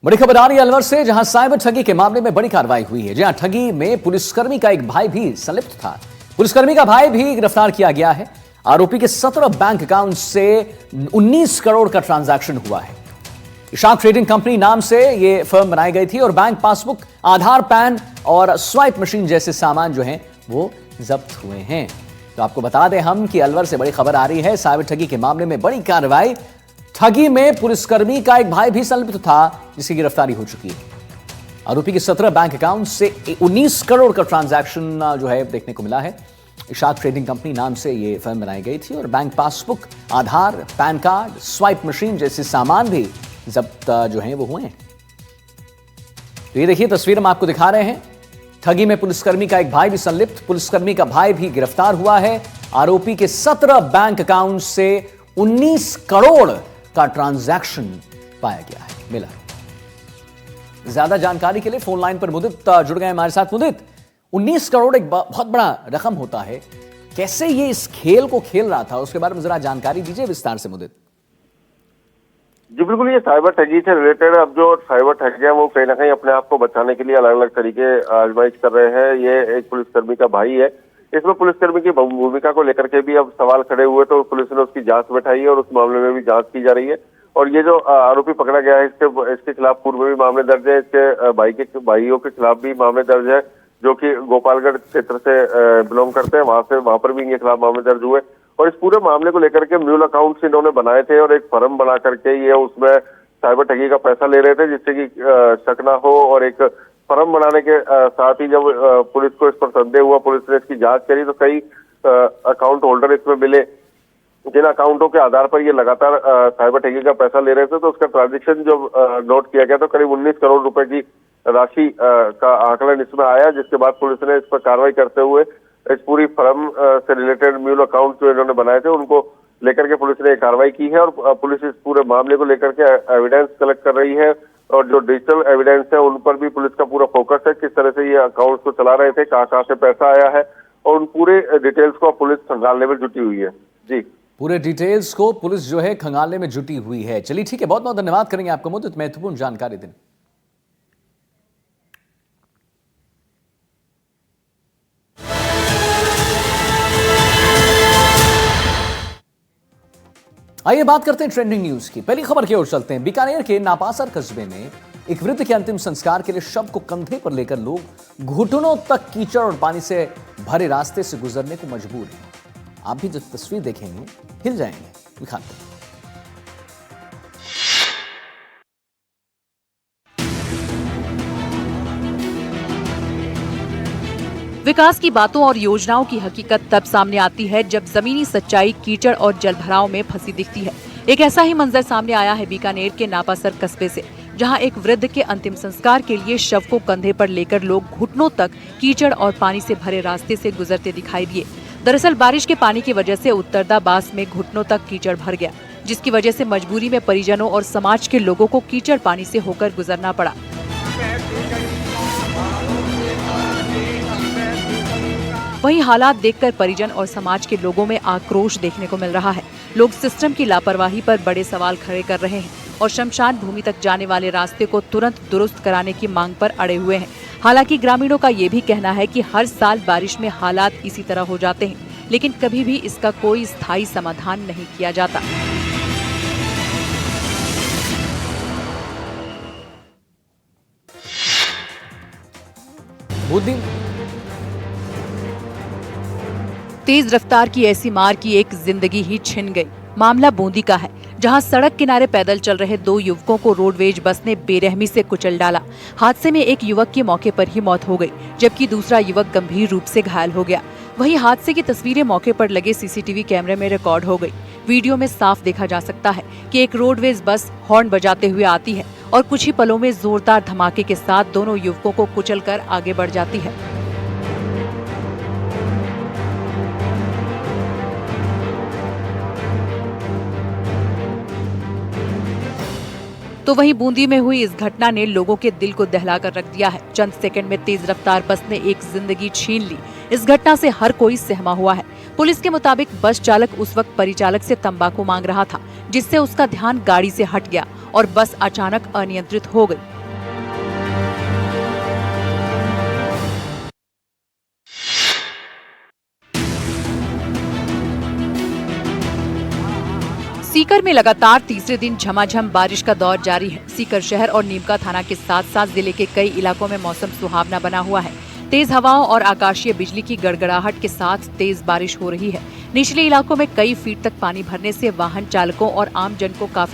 बड़ी खबर आ रही है अलवर से, जहां साइबर ठगी के मामले में बड़ी कार्रवाई हुई है। जहां ठगी में पुलिसकर्मी का एक भाई भी संलिप्त था। पुलिसकर्मी का भाई भी गिरफ्तार किया गया है। आरोपी के 17 बैंक अकाउंट से 19 करोड़ का ट्रांजैक्शन हुआ है। इशाक ट्रेडिंग कंपनी नाम से यह फर्म बनाई गई थी और बैंक पासबुक, आधार, पैन और स्वाइप मशीन जैसे सामान जो हैं वो जब्त हुए हैं। तो आपको बता दें हम कि अलवर से बड़ी खबर आ रही है। साइबर ठगी के मामले में बड़ी कार्रवाई। ठगी में पुलिसकर्मी का एक भाई भी संलिप्त था, जिसकी गिरफ्तारी हो चुकी है। आरोपी के 17 बैंक अकाउंट से 19 करोड़ का ट्रांजैक्शन जो है देखने को मिला है। इशाक ट्रेडिंग कंपनी नाम से यह फर्म बनाई गई थी और बैंक पासबुक, आधार, पैन कार्ड, स्वाइप मशीन जैसे सामान भी जब्त जो है वो हुए हैं। तो ये देखिए तस्वीर हम आपको दिखा रहे हैं। ठगी में पुलिसकर्मी का एक भाई भी संलिप्त, पुलिसकर्मी का भाई भी गिरफ्तार हुआ है। आरोपी के 17 बैंक अकाउंट से 19 करोड़ का ट्रांजैक्शन पाया गया है, मिला। ज्यादा जानकारी के लिए फोन लाइन पर मुदित जुड़ गए हमारे साथ। मुदित, 19 करोड़ एक बहुत बड़ा रकम होता है, कैसे ये इस खेल को खेल रहा था, उसके बारे में जरा जानकारी दीजिए विस्तार से मुदित। जी बिल्कुल, ये साइबर ठगी से रिलेटेड अब जो साइबर ठगी है वो कहीं ना कहीं अपने आप को बचाने के लिए अलग अलग तरीके आजमाइश कर रहे हैं। ये एक पुलिसकर्मी का भाई है। इसमें पुलिसकर्मी की भूमिका को लेकर के भी अब सवाल खड़े हुए, तो पुलिस ने उसकी जांच बैठाई है और उस मामले में भी जांच की जा रही है। और ये जो आरोपी पकड़ा गया है इसके खिलाफ पूर्व में भी मामले दर्ज है। इसके भाइयों के खिलाफ भी मामले दर्ज है, जो कि गोपालगढ़ क्षेत्र से बिलोंग करते हैं। वहां पर भी इनके खिलाफ मामले दर्ज हुए और इस पूरे मामले को लेकर के म्यूल अकाउंट्स इन्होंने बनाए थे और एक फर्म बना करके ये उसमें साइबर ठगी का पैसा ले रहे थे, जिससे कि शक ना हो। और एक फर्म बनाने के साथ ही जब पुलिस को इस पर संदेह हुआ, पुलिस ने इसकी जांच करी, तो कई अकाउंट होल्डर इसमें मिले, जिन अकाउंटों के आधार पर ये लगातार साइबर ठगी का पैसा ले रहे थे। तो उसका ट्रांजेक्शन जब नोट किया गया तो करीब 19 करोड़ रुपए की राशि का आकलन इसमें आया, जिसके बाद पुलिस ने इस पर कार्रवाई करते हुए इस पूरी फर्म से रिलेटेड म्यूल अकाउंट जो इन्होंने बनाए थे उनको लेकर के पुलिस ने कार्रवाई की है। और पुलिस इस पूरे मामले को लेकर के एविडेंस कलेक्ट कर रही है और जो डिजिटल एविडेंस है उन पर भी पुलिस का पूरा फोकस है, किस तरह से ये अकाउंट को चला रहे थे, कहाँ से पैसा आया है, और उन पूरे डिटेल्स को पुलिस खंगालने में जुटी हुई है। जी, पूरे डिटेल्स को पुलिस जो है खंगालने में जुटी हुई है। चलिए ठीक है, बहुत बहुत धन्यवाद करेंगे आपको मुद्दत महत्वपूर्ण जानकारी देने। आइए बात करते हैं ट्रेंडिंग न्यूज की। पहली खबर की ओर चलते हैं। बीकानेर के नापासर कस्बे में एक वृद्ध के अंतिम संस्कार के लिए शव को कंधे पर लेकर लोग घुटनों तक कीचड़ और पानी से भरे रास्ते से गुजरने को मजबूर हैं। आप भी जब तस्वीर देखेंगे हिल जाएंगे। दिखाते हैं। विकास की बातों और योजनाओं की हकीकत तब सामने आती है जब जमीनी सच्चाई कीचड़ और जलभराव में फंसी दिखती है। एक ऐसा ही मंजर सामने आया है बीकानेर के नापासर कस्बे से, जहां एक वृद्ध के अंतिम संस्कार के लिए शव को कंधे पर लेकर लोग घुटनों तक कीचड़ और पानी से भरे रास्ते से गुजरते दिखाई दिए। दरअसल बारिश के पानी की वजह से उत्तरदा बास में घुटनों तक कीचड़ भर गया, जिसकी वजह से मजबूरी में परिजनों और समाज के लोगों को कीचड़ पानी से होकर गुजरना पड़ा। वहीं हालात देखकर परिजन और समाज के लोगों में आक्रोश देखने को मिल रहा है। लोग सिस्टम की लापरवाही पर बड़े सवाल खड़े कर रहे हैं और शमशान भूमि तक जाने वाले रास्ते को तुरंत दुरुस्त कराने की मांग पर अड़े हुए हैं। हालांकि ग्रामीणों का ये भी कहना है कि हर साल बारिश में हालात इसी तरह हो जाते हैं, लेकिन कभी भी इसका कोई स्थायी समाधान नहीं किया जाता। तेज रफ्तार की ऐसी मार की एक जिंदगी ही छिन गई। मामला बूंदी का है, जहां सड़क किनारे पैदल चल रहे दो युवकों को रोडवेज बस ने बेरहमी से कुचल डाला। हादसे में एक युवक की मौके पर ही मौत हो गई, जबकि दूसरा युवक गंभीर रूप से घायल हो गया। वहीं हादसे की तस्वीरें मौके पर लगे सीसीटीवी कैमरे में रिकॉर्ड हो गई। वीडियो में साफ देखा जा सकता है कि एक रोडवेज बस हॉर्न बजाते हुए आती है और कुछ ही पलों में जोरदार धमाके के साथ दोनों युवकों को कुचलकर आगे बढ़ जाती है। तो वहीं बूंदी में हुई इस घटना ने लोगों के दिल को दहला कर रख दिया है। चंद सेकंड में तेज रफ्तार बस ने एक जिंदगी छीन ली। इस घटना से हर कोई सहमा हुआ है। पुलिस के मुताबिक बस चालक उस वक्त परिचालक से तंबाकू मांग रहा था, जिससे उसका ध्यान गाड़ी से हट गया और बस अचानक अनियंत्रित हो गई। सीकर में लगातार तीसरे दिन झमाझम बारिश का दौर जारी है। सीकर शहर और नीमका थाना के साथ साथ जिले के कई इलाकों में मौसम सुहावना बना हुआ है। तेज हवाओं और आकाशीय बिजली की गड़गड़ाहट के साथ तेज बारिश हो रही है। निचले इलाकों में कई फीट तक पानी भरने से वाहन चालकों और आम जन को काफी